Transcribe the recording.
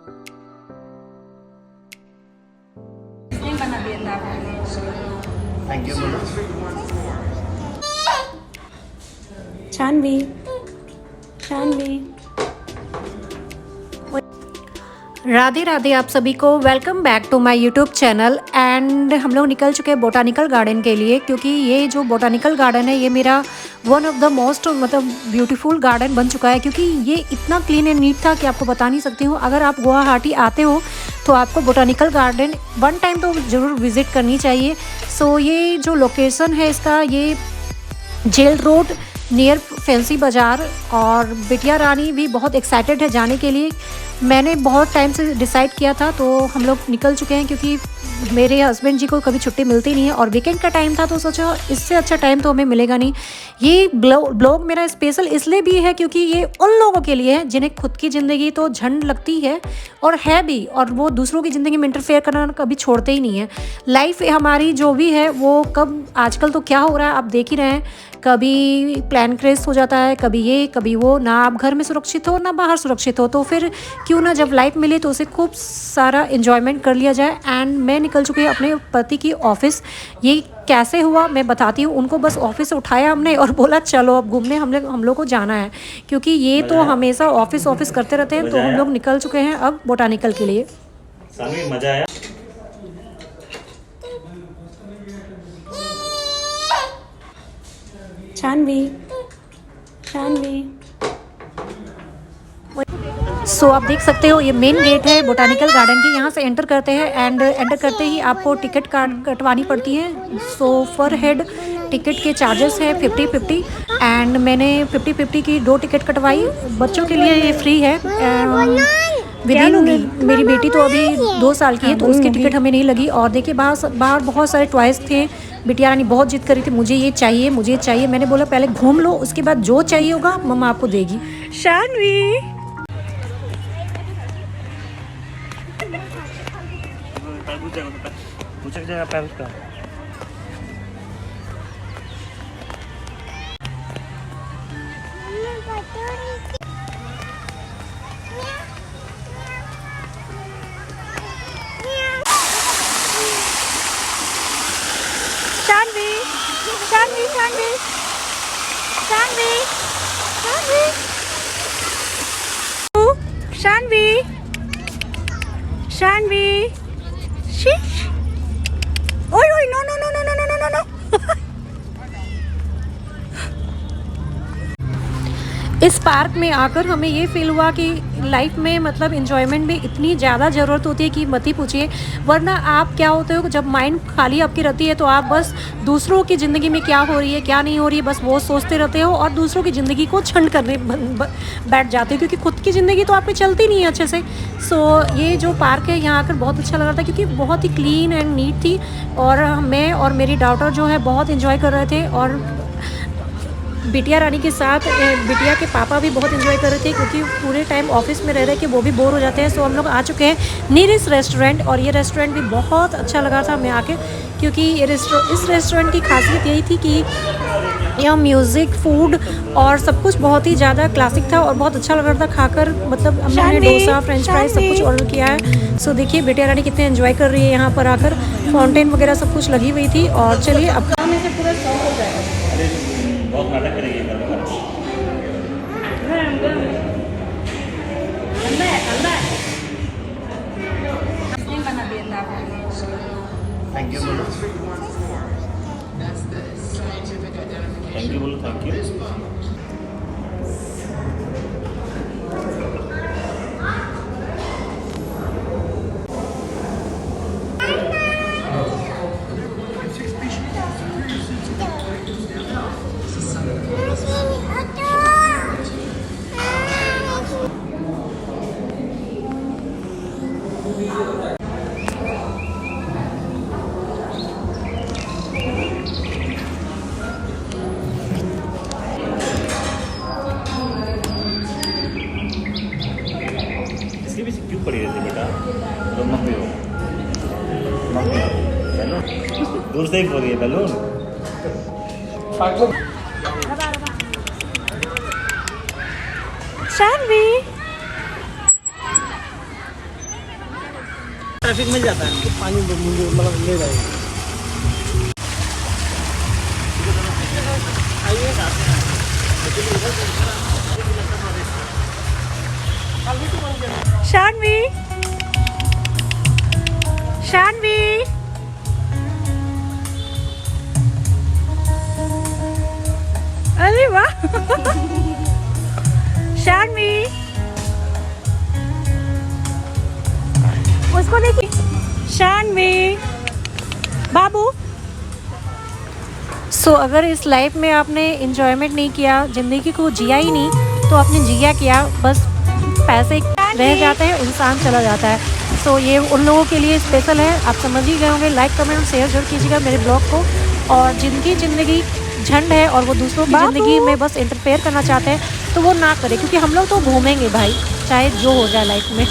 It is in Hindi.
थैंक यू बोलो। शानवी, शानवी। राधे राधे आप सभी को, welcome back to my YouTube channel. And हम लोग निकल चुके हैं बोटानिकल गार्डन के लिए, क्योंकि ये जो बोटानिकल गार्डन है ये मेरा one of the most beautiful garden बन चुका है, क्योंकि ये इतना क्लीन एंड नीट था कि आपको बता नहीं सकती हूँ। अगर आप गुवाहाटी आते हो तो आपको बोटानिकल गार्डन वन टाइम तो ज़रूर विज़िट करनी चाहिए। सो ये जो लोकेशन है इसका, ये जेल रोड नियर फैंसी बाज़ार, और बिटिया रानी भी बहुत एक्साइटेड है जाने के लिए। मैंने बहुत टाइम से डिसाइड किया था, तो हम लोग निकल चुके हैं, क्योंकि मेरे हस्बैंड जी को कभी छुट्टी मिलती नहीं है और वीकेंड का टाइम था, तो सोचा इससे अच्छा टाइम तो हमें मिलेगा नहीं। ये ब्लॉग मेरा स्पेशल इसलिए भी है क्योंकि ये उन लोगों के लिए है जिन्हें खुद की ज़िंदगी तो झंड लगती है और है भी, और वो दूसरों की ज़िंदगी में इंटरफेयर करना कभी छोड़ते ही नहीं है। लाइफ हमारी जो भी है वो कब, आजकल तो क्या हो रहा है आप देख ही रहे हैं, कभी प्लान क्रेश हो जाता है, कभी ये कभी वो, ना आप घर में सुरक्षित हो ना बाहर सुरक्षित हो। तो फिर क्यों ना जब लाइफ मिले तो उसे खूब सारा एंजॉयमेंट कर लिया जाए। एंड मैं निकल चुकी हूँ अपने पति की ऑफिस। ये कैसे हुआ मैं बताती हूँ। उनको बस ऑफिस से उठाया हमने और बोला चलो अब घूमने हम लोग को जाना है, क्योंकि ये तो हमेशा ऑफिस करते रहते हैं। तो हम लोग निकल चुके हैं अब बोटानिकल के लिए। मजा आया। शानवी, शानवी। सो आप देख सकते हो ये मेन गेट है बोटानिकल गार्डन की। यहाँ से एंटर करते हैं एंड एंटर करते ही आपको टिकट कटवानी पड़ती है। सो पर हेड टिकट के चार्जेस है 50-50, एंड मैंने 50-50 की 2 टिकट कटवाई। बच्चों के लिए ये फ्री है। मेरी बेटी तो अभी 2 साल की है, तो उसकी टिकट हमें नहीं लगी। और देखिए बाहर बहुत सारे टॉयज़ थे। बिटिया रानी बहुत जिद कर रही थी, मुझे ये चाहिए मुझे चाहिए। मैंने बोला पहले घूम लो, उसके बाद जो चाहिए होगा मम्मा आपको देगी। शानवी, शानवी, शानवी, शानवी, शानवी, शानवी, शानवी, शीश, ओए ओए, no no no no no no no no. इस पार्क में आकर हमें ये फील हुआ कि लाइफ में मतलब एंजॉयमेंट में इतनी ज़्यादा ज़रूरत होती है कि मत ही पूछिए। वरना आप क्या होते हो, जब माइंड खाली आपकी रहती है तो आप बस दूसरों की ज़िंदगी में क्या हो रही है क्या नहीं हो रही है बस वो सोचते रहते हो, और दूसरों की ज़िंदगी को छंड करने बैठ जाते हो, क्योंकि खुद की ज़िंदगी तो आपकी चलती नहीं है अच्छे से। सो ये जो पार्क है यहाँ आकर बहुत अच्छा लग रहा था, क्योंकि बहुत ही क्लीन एंड नीट थी, और मैं और मेरी डॉटर जो है बहुत इन्जॉय कर रहे थे। और बिटिया रानी के साथ बिटिया के पापा भी बहुत एंजॉय कर रहे थे, क्योंकि पूरे टाइम ऑफिस में रह रहे कि वो भी बोर हो जाते हैं। सो हम लोग आ चुके हैं नीरिस रेस्टोरेंट, और ये रेस्टोरेंट भी बहुत अच्छा लगा था हमें आके, क्योंकि इस रेस्टोरेंट की खासियत यही थी कि यह म्यूज़िक, फूड और सब कुछ बहुत ही ज़्यादा क्लासिक था और बहुत अच्छा लग रहा था खाकर। मतलब हमने डोसा, फ्रेंच फ्राइज सब कुछ ऑर्डर किया है। सो देखिए बिटिया रानी कितने एंजॉय कर रही है यहाँ पर आकर। फाउंटेन वगैरह सब कुछ लगी हुई थी। और चलिए अब में से पूरा शौक हो जाएगा। बहुत नाटक करेगी थैंक यू बोलो। थैंक यू बोलो। Thank you. क्यों पड़ी रहती बेटा, तो मम्मी हो बैलून दूर से ही बोल रही है बैलून। शानवी, ट्रैफिक मिल जाता है तो पानी मतलब ले जाएगा। शानवी, शानवी, अरे वाह शानवी, उसको देखिए शानवी बाबू। सो अगर इस लाइफ में आपने इंजॉयमेंट नहीं किया, ज़िंदगी को जिया ही नहीं, तो आपने जिया क्या, बस पैसे रह जाते हैं, इंसान चला जाता है। सो ये उन लोगों के लिए स्पेशल है, आप समझ ही गए होंगे। लाइक कमेंट और शेयर जरूर कीजिएगा मेरे ब्लॉग को। और जिनकी ज़िंदगी झंड है और वो दूसरों की ज़िंदगी में बस इंटरफेयर करना चाहते हैं, तो वो ना करें, क्योंकि हम लोग तो घूमेंगे भाई, चाहे जो हो जाए लाइफ में।